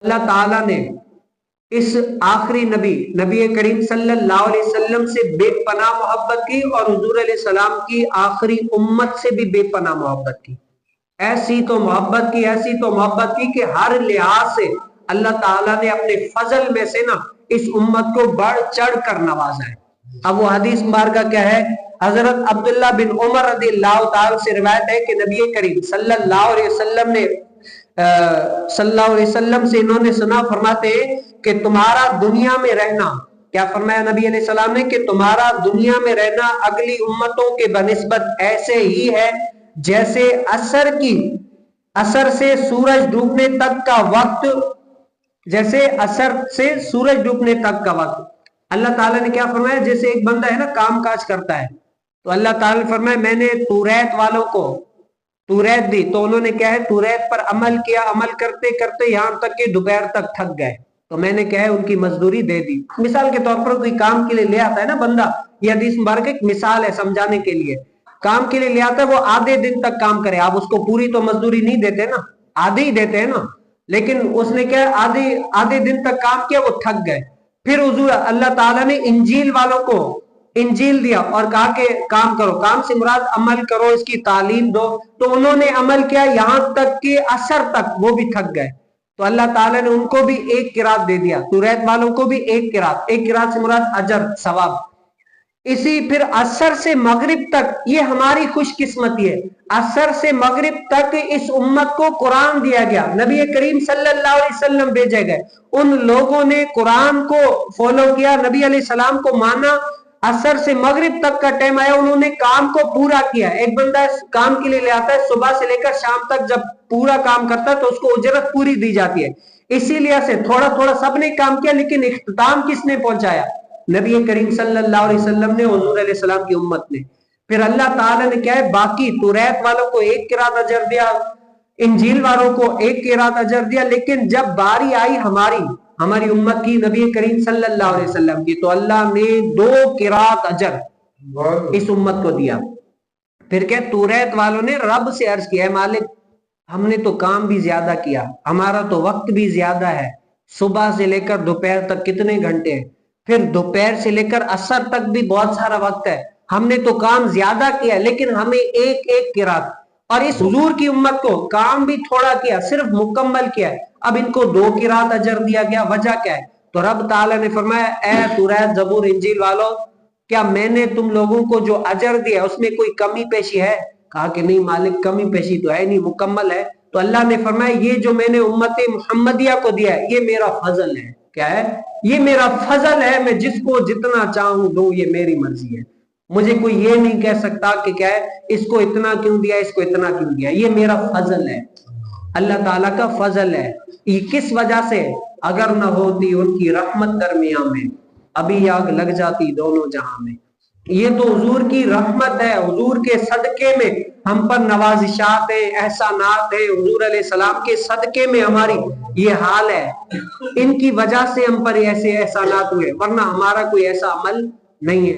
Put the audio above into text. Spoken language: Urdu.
اللہ تعالیٰ نے اس آخری نبی کریم صلی اللہ علیہ وسلم سے بے پناہ محبت کی اور حضور علیہ السلام کی آخری امت سے بھی بے پناہ محبت کی. ایسی تو محبت کی کہ ہر لحاظ سے اللہ تعالیٰ نے اپنے فضل میں سے نا اس امت کو بڑھ چڑھ کر نوازا ہے. اب وہ حدیث مبارکہ کیا ہے؟ حضرت عبداللہ بن عمر رضی اللہ تعالی سے روایت ہے کہ نبی کریم صلی اللہ علیہ وسلم سے انہوں نے سنا، فرماتے ہیں کہ تمہارا دنیا میں رہنا، کیا فرمایا نبی علیہ السلام نے، کہ تمہارا دنیا میں رہنا اگلی امتوں کے بنسبت ایسے ہی ہے جیسے عصر سے سورج ڈوبنے تک کا وقت، جیسے عصر سے سورج ڈوبنے تک کا وقت. اللہ تعالیٰ نے کیا فرمایا؟ جیسے ایک بندہ ہے نا کام کاج کرتا ہے، تو اللہ تعالیٰ نے فرمایا میں نے توریت والوں کو توریت دی، تو انہوں نے کیا ہے توریت پر عمل کیا، عمل کرتے کرتے یہاں تک کہ دوپہر تک تھک گئے، تو میں نے کیا ہے ان کی مزدوری دے دی. مثال کے طور پر کوئی کام کے لیے لے آتا ہے نا بندہ، یہ حدیث مبارک ایک مثال ہے سمجھانے کے لیے. کام کے لیے لے آتا ہے، وہ آدھے دن تک کام کرے، آپ اس کو پوری تو مزدوری نہیں دیتے نا، آدھی ہی دیتے ہیں نا، لیکن اس نے کیا آدھے دن تک کام کیا، وہ تھک گئے. پھر حضور اللہ تعالیٰ نے انجیل والوں کو انجیل دیا اور کہا کہ کام کرو، کام سے مراد عمل کرو، اس کی تعلیم دو، تو انہوں نے عمل کیا یہاں تک کہ عصر تک وہ بھی تھک گئے، تو اللہ تعالیٰ نے ان کو بھی ایک قرات دے دیا، توریت والوں کو بھی ایک قرات سے مراد اجر ثواب. اسی پھر عصر سے مغرب تک، یہ ہماری خوش قسمتی ہے، عصر سے مغرب تک اس امت کو قرآن دیا گیا، نبی کریم صلی اللہ علیہ وسلم بھیجے گئے، ان لوگوں نے قرآن کو فالو کیا، نبی علیہ السلام کو مانا، عصر سے مغرب تک کا ٹائم آیا انہوں نے کام کو پورا کیا. ایک بندہ کام کے لیے لے آتا ہے، صبح سے لے کر شام تک جب پورا کام کرتا ہے تو اس کو اجرت پوری دی جاتی ہے. اسی لیے سے تھوڑا تھوڑا سب نے کام کیا، لیکن اختتام کس نے پہنچایا؟ نبی کریم صلی اللہ علیہ وسلم نے، حضور علیہ السلام کی امت نے. پھر اللہ تعالیٰ نے کیا ہے باقی توریت والوں کو ایک قرات اجر دیا، انجیل والوں کو ایک قرات اجر دیا، لیکن جب باری آئی ہماری امت کی، نبی کریم صلی اللہ علیہ وسلم کی، تو اللہ نے 2 قرات اجر اس امت کو دیا. پھر کیا توریت والوں نے رب سے عرض کیا ہے مالک ہم نے تو کام بھی زیادہ کیا، ہمارا تو وقت بھی زیادہ ہے، صبح سے لے کر دوپہر تک کتنے گھنٹے ہیں، پھر دوپہر سے لے کر عصر تک بھی بہت سارا وقت ہے، ہم نے تو کام زیادہ کیا لیکن ہمیں ایک قرات. اور اس حضور کی امت کو کام بھی تھوڑا کیا، صرف مکمل کیا ہے، اب ان کو 2 قرات اجر دیا گیا. وجہ کیا ہے؟ تو رب تعالیٰ نے فرمایا اے توریت زبور انجیل والو، کیا میں نے تم لوگوں کو جو اجر دیا اس میں کوئی کمی پیشی ہے؟ کہا کہ نہیں مالک کمی پیشی تو ہے نہیں، مکمل ہے. تو اللہ نے فرمایا یہ جو میں نے امت محمدیہ کو دیا ہے یہ میرا فضل ہے. کیا ہے؟ یہ میرا فضل ہے، میں جس کو جتنا چاہوں دوں، یہ میری مرضی ہے. مجھے کوئی یہ نہیں کہہ سکتا کہ کیا ہے اس کو اتنا کیوں دیا، اس کو اتنا کیوں دیا، یہ میرا فضل ہے، اللہ تعالیٰ کا فضل ہے. یہ کس وجہ سے؟ اگر نہ ہوتی ان کی رحمت درمیان میں ابھی آگ لگ جاتی دونوں جہاں میں. یہ تو حضور کی رحمت ہے، حضور کے صدقے میں ہم پر نوازشات ہیں، احسانات ہیں، حضور علیہ السلام کے صدقے میں ہماری یہ حال ہے، ان کی وجہ سے ہم پر ایسے احسانات ہوئے، ورنہ ہمارا کوئی ایسا عمل نہیں ہے.